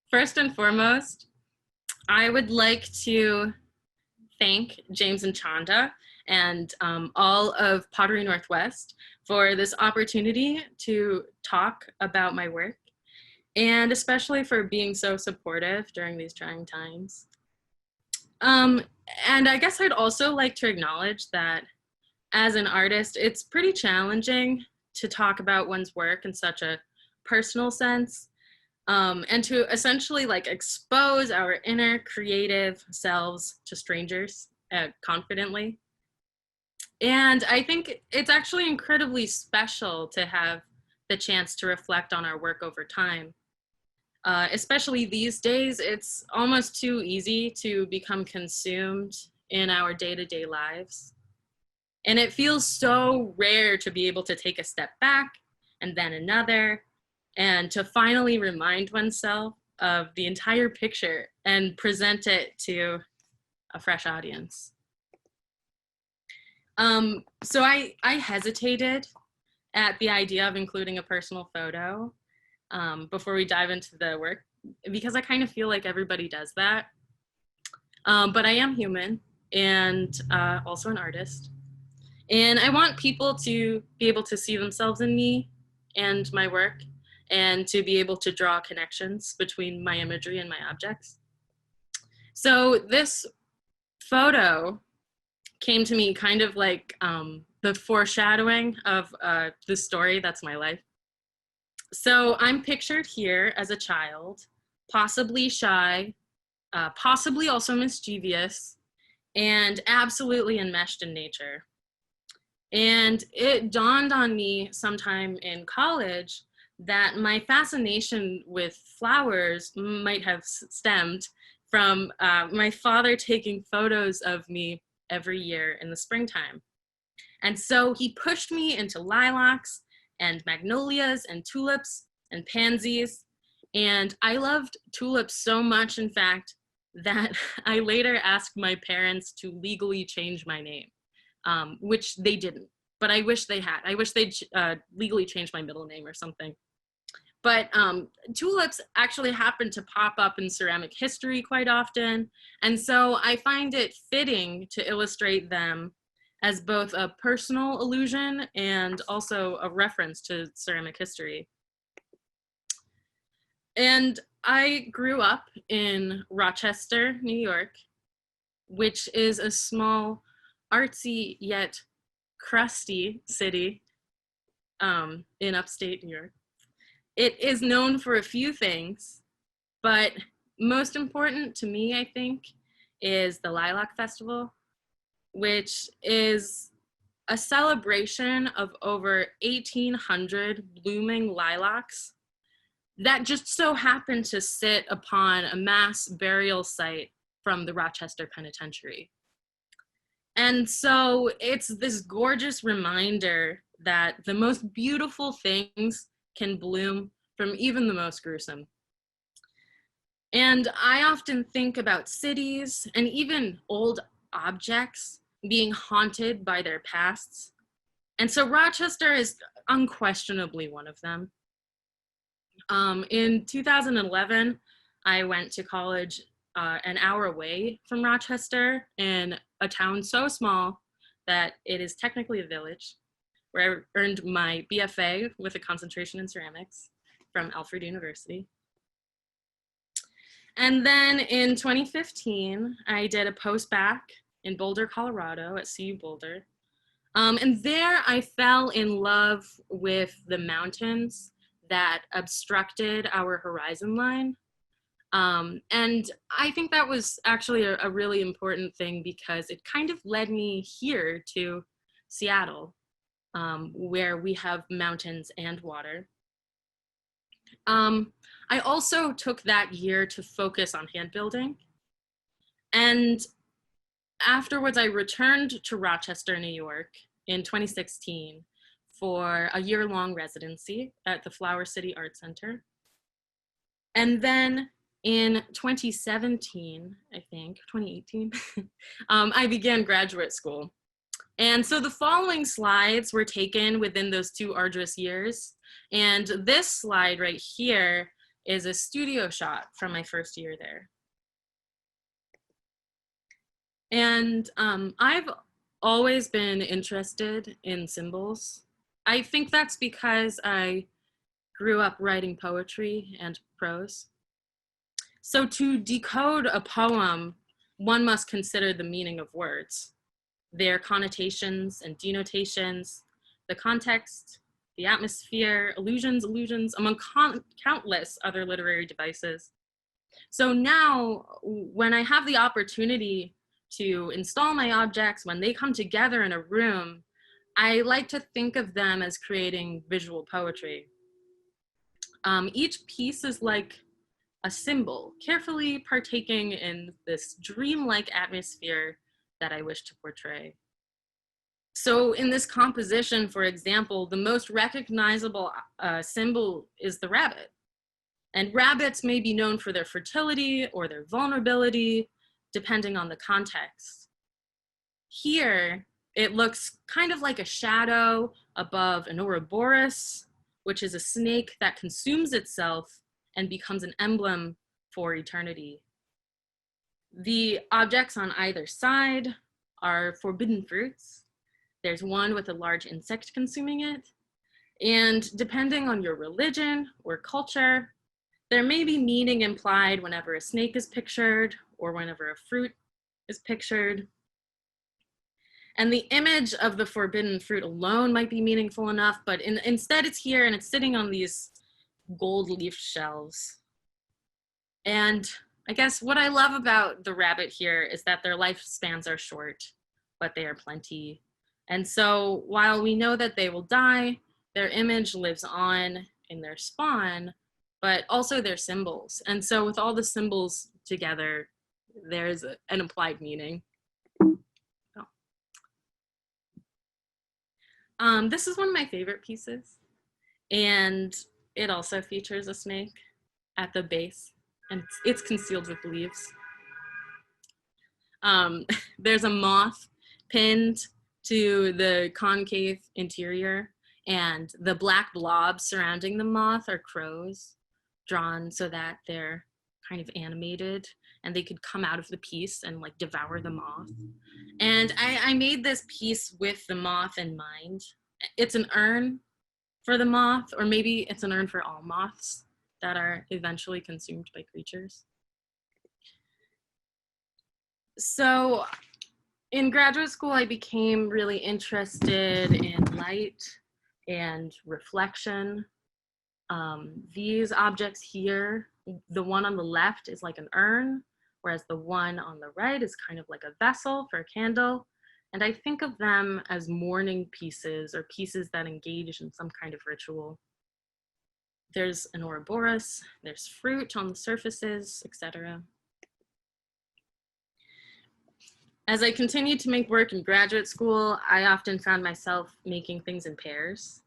first and foremost, I would like to thank James and Chanda and all of Pottery Northwest for this opportunity to talk about my work, and especially for being so supportive during these trying times. And I guess I'd also like to acknowledge that as an artist, it's pretty challenging to talk about one's work in such a personal sense, and to essentially like expose our inner creative selves to strangers confidently. And I think it's actually incredibly special to have the chance to reflect on our work over time. Especially these days, it's almost too easy to become consumed in our day-to-day lives. And it feels so rare to be able to take a step back and then another, and to finally remind oneself of the entire picture and present it to a fresh audience. So I hesitated at the idea of including a personal photo before we dive into the work, because I kind of feel like everybody does that. But I am human and also an artist. And I want people to be able to see themselves in me and my work, and to be able to draw connections between my imagery and my objects. So this photo came to me kind of like the foreshadowing of the story that's my life. So I'm pictured here as a child, possibly shy, possibly also mischievous, and absolutely enmeshed in nature. And it dawned on me sometime in college that my fascination with flowers might have stemmed from my father taking photos of me every year in the springtime. And so he pushed me into lilacs and magnolias and tulips and pansies. And I loved tulips so much, in fact, that I later asked my parents to legally change my name, which they didn't, but I wish they had. I wish they'd legally change my middle name or something. But tulips actually happen to pop up in ceramic history quite often. And so I find it fitting to illustrate them as both a personal allusion and also a reference to ceramic history. And I grew up in Rochester, New York, which is a small, artsy yet crusty city in upstate New York. It is known for a few things, but most important to me, I think, is the Lilac Festival, which is a celebration of over 1,800 blooming lilacs that just so happened to sit upon a mass burial site from the Rochester Penitentiary. And so it's this gorgeous reminder that the most beautiful things can bloom from even the most gruesome. And I often think about cities and even old objects being haunted by their pasts. And so Rochester is unquestionably one of them. In 2011, I went to college an hour away from Rochester in a town so small that it is technically a village, where I earned my BFA with a concentration in ceramics from Alfred University. And then in 2015, I did a post-bac in Boulder, Colorado at CU Boulder. And there I fell in love with the mountains that obstructed our horizon line. And I think that was actually a really important thing, because it kind of led me here to Seattle, where we have mountains and water. I also took that year to focus on hand building. And afterwards, I returned to Rochester, New York in 2016 for a year-long residency at the Flower City Art Center. And then in 2017, I think, 2018, I began graduate school. And so the following slides were taken within those 2 arduous years. And this slide right here is a studio shot from my first year there. And I've always been interested in symbols. I think that's because I grew up writing poetry and prose. So to decode a poem, one must consider the meaning of words, their connotations and denotations, the context, the atmosphere, illusions, among countless other literary devices. So now, when I have the opportunity to install my objects, when they come together in a room, I like to think of them as creating visual poetry. Each piece is like a symbol, carefully partaking in this dreamlike atmosphere that I wish to portray. So in this composition, for example, the most recognizable symbol is the rabbit. And rabbits may be known for their fertility or their vulnerability, depending on the context. Here, it looks kind of like a shadow above an Ouroboros, which is a snake that consumes itself and becomes an emblem for eternity. The objects on either side are forbidden fruits. There's one with a large insect consuming it. And depending on your religion or culture, there may be meaning implied whenever a snake is pictured or whenever a fruit is pictured. And the image of the forbidden fruit alone might be meaningful enough, but instead it's here and it's sitting on these gold leaf shelves. And I guess what I love about the rabbit here is that their lifespans are short, but they are plenty. And so while we know that they will die, their image lives on in their spawn, but also their symbols. And so with all the symbols together, there's an implied meaning. This is one of my favorite pieces, and it also features a snake at the base, and it's concealed with leaves. There's a moth pinned to the concave interior, and the black blobs surrounding the moth are crows, drawn so that they're kind of animated and they could come out of the piece and like devour the moth. And I made this piece with the moth in mind. It's an urn for the moth, or maybe it's an urn for all moths that are eventually consumed by creatures. So in graduate school, I became really interested in light and reflection. These objects here, the one on the left is like an urn, whereas the one on the right is kind of like a vessel for a candle. And I think of them as mourning pieces or pieces that engage in some kind of ritual. There's an Ouroboros, there's fruit on the surfaces, etc. As I continued to make work in graduate school, I often found myself making things in pairs.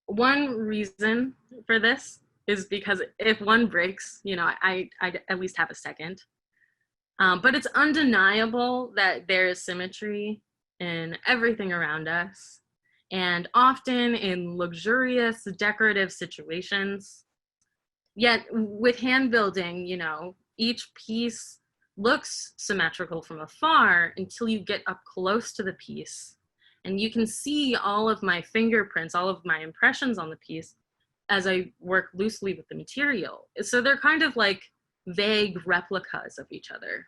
One reason for this is because if one breaks, you know, I at least have a second. But it's undeniable that there is symmetry in everything around us, and often in luxurious, decorative situations. Yet with hand building, you know, each piece looks symmetrical from afar until you get up close to the piece. And you can see all of my fingerprints, all of my impressions on the piece as I work loosely with the material. So they're kind of like vague replicas of each other.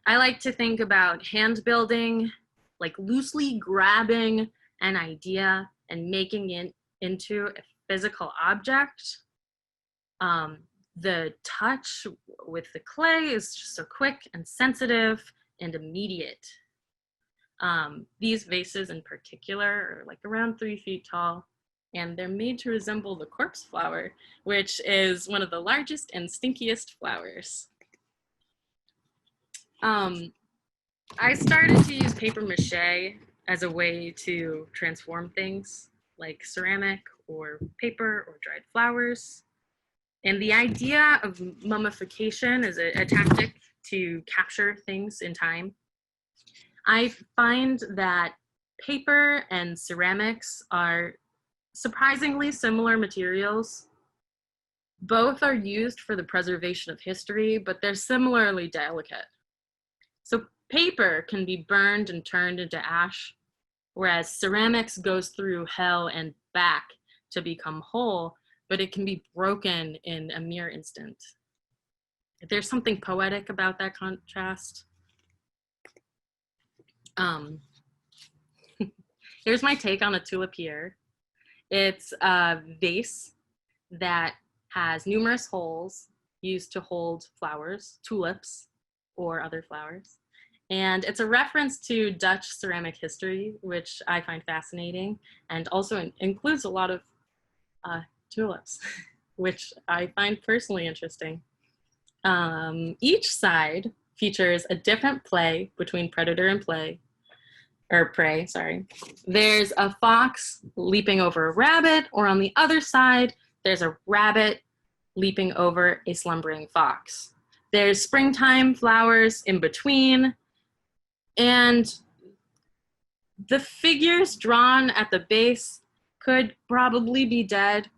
I like to think about hand building, like loosely grabbing an idea and making it into a physical object. The touch with the clay is just so quick and sensitive and immediate. These vases in particular are like around 3 feet tall, and they're made to resemble the corpse flower, which is one of the largest and stinkiest flowers. I started to use paper mache as a way to transform things like ceramic or paper or dried flowers. And the idea of mummification is a tactic to capture things in time. I find that paper and ceramics are surprisingly similar materials, Both are used for the preservation of history, but they're similarly delicate. So paper can be burned and turned into ash, whereas ceramics goes through hell and back to become whole, but it can be broken in a mere instant. There's something poetic about that contrast. Here's my take on a tulipier. It's a vase that has numerous holes used to hold flowers, tulips, or other flowers. And it's a reference to Dutch ceramic history, which I find fascinating, and also includes a lot of tulips, which I find personally interesting. Each side features a different play between predator and prey, sorry. There's a fox leaping over a rabbit, or on the other side, there's a rabbit leaping over a slumbering fox. There's springtime flowers in between, and the figures drawn at the base could probably be dead,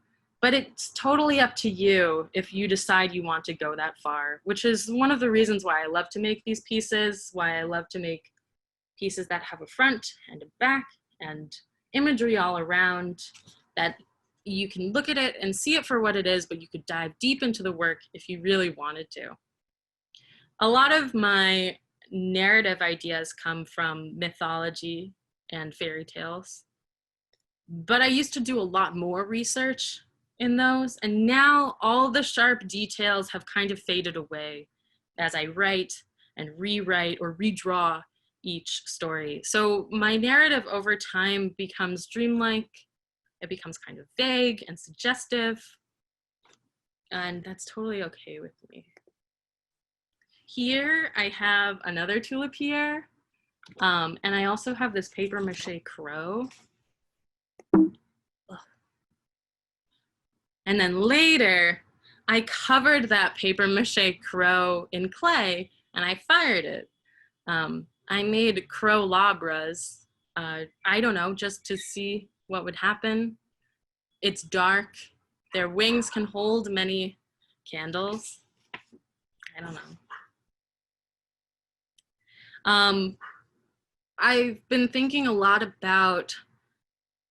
but it's totally up to you if you decide you want to go that far, which is one of the reasons why I love to make these pieces, why I love to make pieces that have a front and a back and imagery all around, that you can look at it and see it for what it is, but you could dive deep into the work if you really wanted to. A lot of my narrative ideas come from mythology and fairy tales, but I used to do a lot more research in those, and now all the sharp details have kind of faded away as I write and rewrite or redraw each story. So my narrative over time becomes dreamlike, it becomes kind of vague and suggestive, and that's totally okay with me. Here I have another tulipier, and I also have this paper mache crow. And then later, I covered that paper mache crow in clay and I fired it. I made crow labras, I don't know, just to see what would happen. It's dark. Their wings can hold many candles. I don't know. I've been thinking a lot about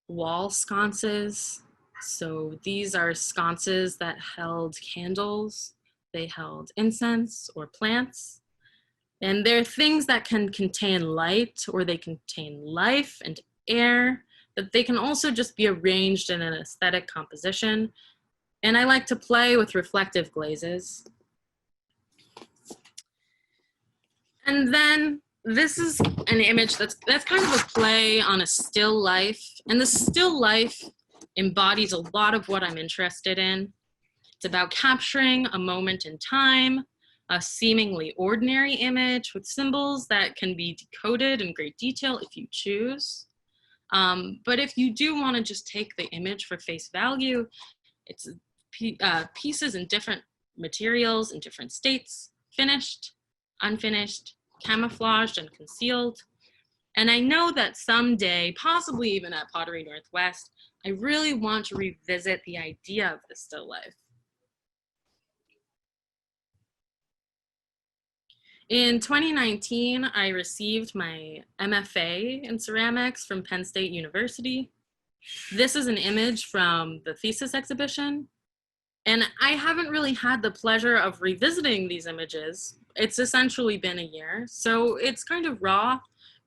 wall sconces. So these are sconces that held candles, they held incense or plants, and they're things that can contain light or they contain life and air, but they can also just be arranged in an aesthetic composition. And I like to play with reflective glazes. And then this is an image that's kind of a play on a still life, and the still life embodies a lot of what I'm interested in. It's about capturing a moment in time, a seemingly ordinary image with symbols that can be decoded in great detail if you choose. But if you do want to just take the image for face value, it's pieces in different materials, in different states, finished, unfinished, camouflaged, and concealed. And I know that someday, possibly even at Pottery Northwest, I really want to revisit the idea of the still life. In 2019, I received my MFA in ceramics from Penn State University. This is an image from the thesis exhibition, and I haven't really had the pleasure of revisiting these images. It's essentially been a year, so it's kind of raw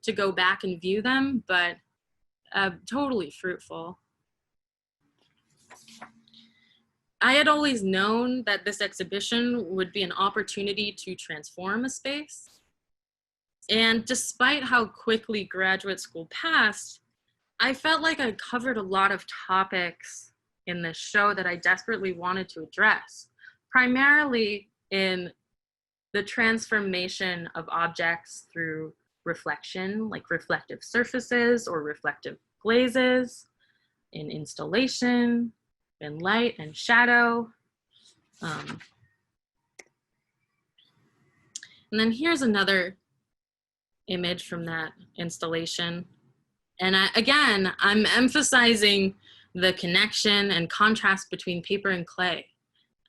to go back and view them, but totally fruitful. I had always known that this exhibition would be an opportunity to transform a space. And despite how quickly graduate school passed, I felt like I covered a lot of topics in this show that I desperately wanted to address, primarily in the transformation of objects through reflection, like reflective surfaces or reflective glazes, in installation, in light and shadow. And then here's another image from that installation. And again, I'm emphasizing the connection and contrast between paper and clay.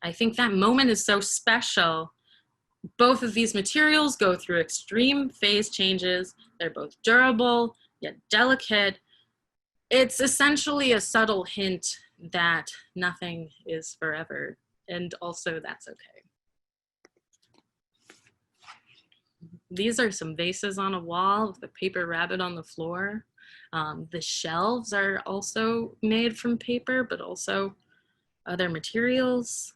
I think that moment is so special. Both of these materials go through extreme phase changes. They're both durable, yet delicate. It's essentially a subtle hint that nothing is forever, and also that's okay. These are some vases on a wall with a paper rabbit on the floor. The shelves are also made from paper, but also other materials.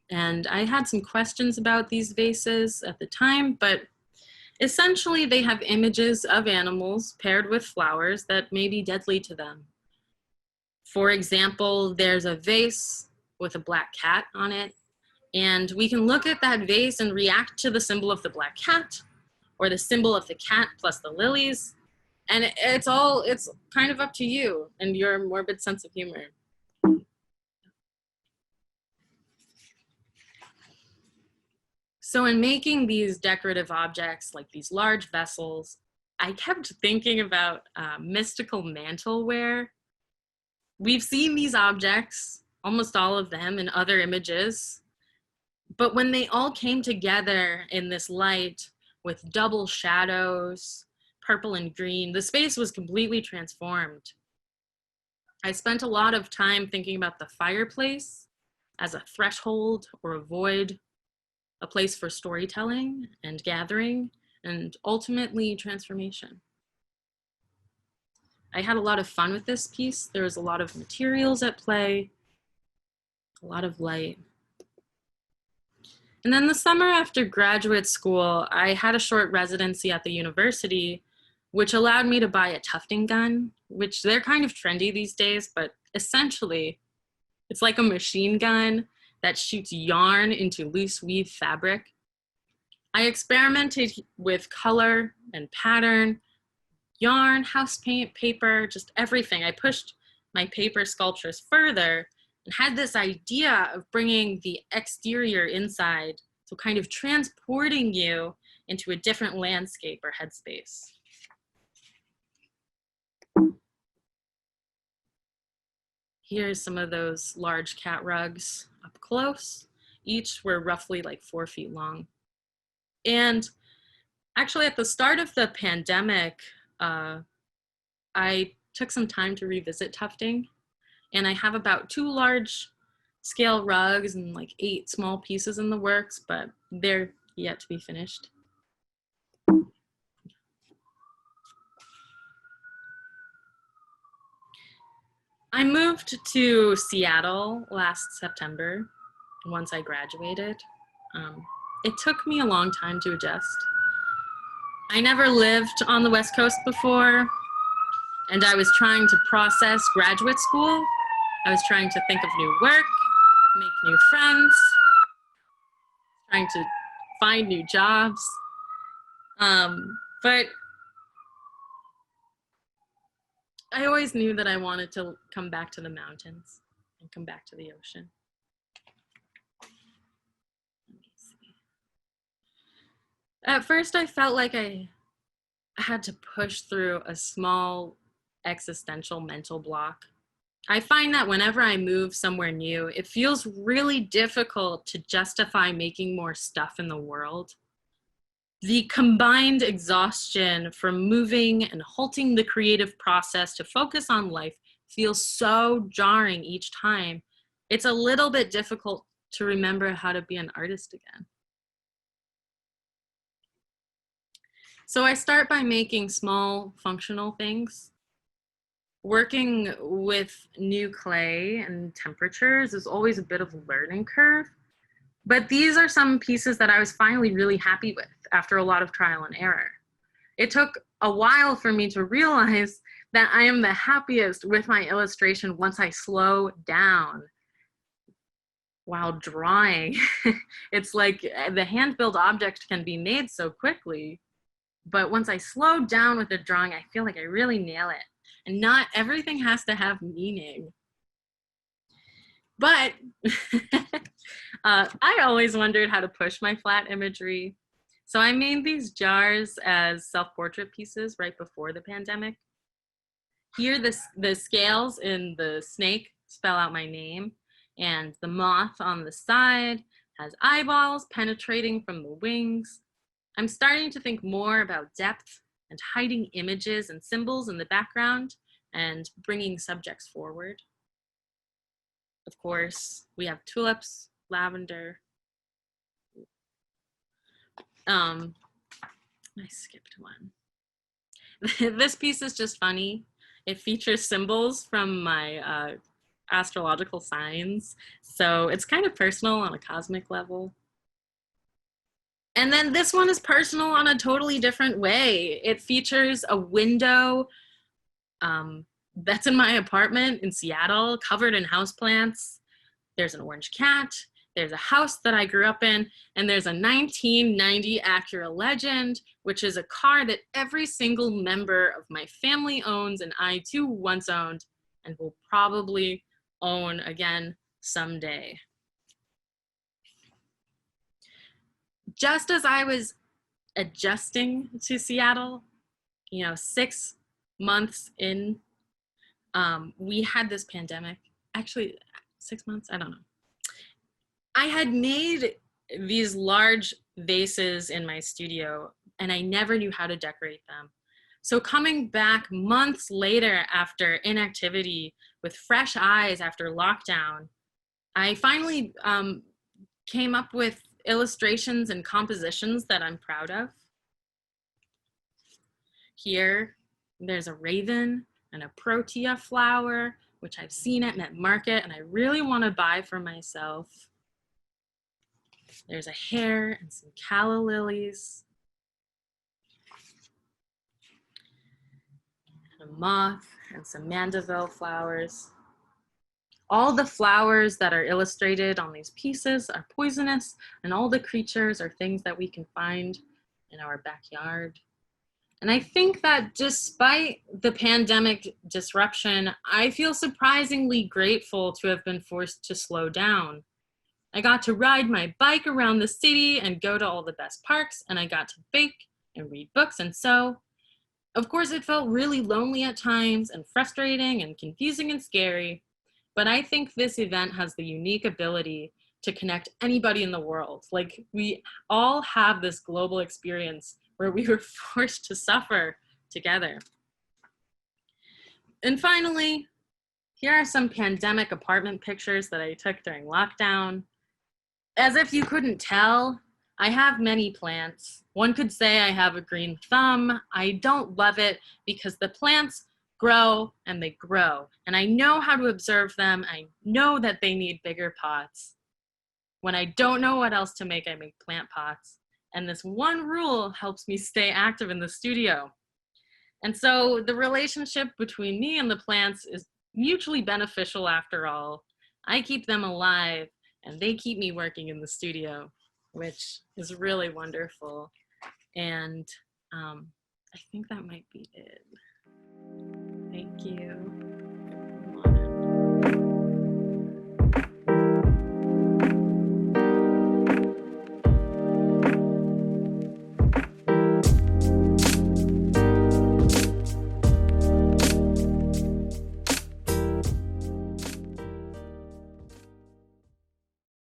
And I had some questions about these vases at the time, but essentially they have images of animals paired with flowers that may be deadly to them. For example, there's a vase with a black cat on it, and we can look at that vase and react to the symbol of the black cat or the symbol of the cat plus the lilies. And it's kind of up to you and your morbid sense of humor. So in making these decorative objects, like these large vessels, I kept thinking about mystical mantleware. We've seen these objects, almost all of them, in other images, but when they all came together in this light with double shadows, purple and green, the space was completely transformed. I spent a lot of time thinking about the fireplace as a threshold or a void, a place for storytelling and gathering, and ultimately transformation. I had a lot of fun with this piece. There was a lot of materials at play, a lot of light. And then the summer after graduate school, I had a short residency at the university, which allowed me to buy a Tufting Gun, which they're kind of trendy these days, but essentially it's like a machine gun that shoots yarn into loose weave fabric. I experimented with color and pattern, yarn, house paint, paper, just everything. I pushed my paper sculptures further and had this idea of bringing the exterior inside, so kind of transporting you into a different landscape or headspace. Here's some of those large cat rugs up close. Each were roughly like 4 feet long. And actually at the start of the pandemic, I took some time to revisit tufting, and I have about 2 large scale rugs and like 8 small pieces in the works, but they're yet to be finished. I moved to Seattle last September once I graduated. It took me a long time to adjust. I never lived on the West Coast before, and I was trying to process graduate school. I was trying to think of new work, make new friends, trying to find new jobs. But I always knew that I wanted to come back to the mountains and come back to the ocean. Let me see. At first, I felt like I had to push through a small existential mental block. I find that whenever I move somewhere new, it feels really difficult to justify making more stuff in the world. The combined exhaustion from moving and halting the creative process to focus on life feels so jarring each time. It's a little bit difficult to remember how to be an artist again. So I start by making small functional things. Working with new clay and temperatures is always a bit of a learning curve, but these are some pieces that I was finally really happy with after a lot of trial and error. It took a while for me to realize that I am the happiest with my illustration once I slow down while drawing. It's like the hand-built object can be made so quickly, but once I slow down with the drawing, I feel like I really nail it. And not everything has to have meaning. But I always wondered how to push my flat imagery. So I made these jars as self-portrait pieces right before the pandemic. Here, the scales in the snake spell out my name, And the moth on the side has eyeballs penetrating from the wings. I'm starting to think more about depth and hiding images and symbols in the background and bringing subjects forward. Of course, we have tulips, lavender. I skipped one. This piece is just funny. It features symbols from my astrological signs, so it's kind of personal on a cosmic level. And then this one is personal on a totally different way. It features a window that's in my apartment in Seattle, covered in houseplants. There's an orange cat. There's a house that I grew up in, and there's a 1990 Acura Legend, which is a car that every single member of my family owns, and I too once owned, and will probably own again someday. Just as I was adjusting to Seattle, 6 months in, we had this pandemic. Actually, 6 months, I don't know. I had made these large vases in my studio, and I never knew how to decorate them. So coming back months later after inactivity with fresh eyes after lockdown, I finally came up with illustrations and compositions that I'm proud of. Here, there's a raven and a protea flower, which I've seen at Met Market and I really want to buy for myself. There's a hare and some calla lilies. And a moth and some mandeville flowers. All the flowers that are illustrated on these pieces are poisonous, and all the creatures are things that we can find in our backyard. And I think that despite the pandemic disruption, I feel surprisingly grateful to have been forced to slow down. I got to ride my bike around the city and go to all the best parks, and I got to bake and read books and sew. Of course, it felt really lonely at times and frustrating and confusing and scary, but I think this event has the unique ability to connect anybody in the world. Like, we all have this global experience where we were forced to suffer together. And finally, here are some pandemic apartment pictures that I took during lockdown. As if you couldn't tell, I have many plants. One could say I have a green thumb. I don't love it because the plants grow and they grow, and I know how to observe them. I know that they need bigger pots. When I don't know what else to make, I make plant pots. And this one rule helps me stay active in the studio. And so the relationship between me and the plants is mutually beneficial after all. I keep them alive and they keep me working in the studio, which is really wonderful. And I think that might be it. Thank you.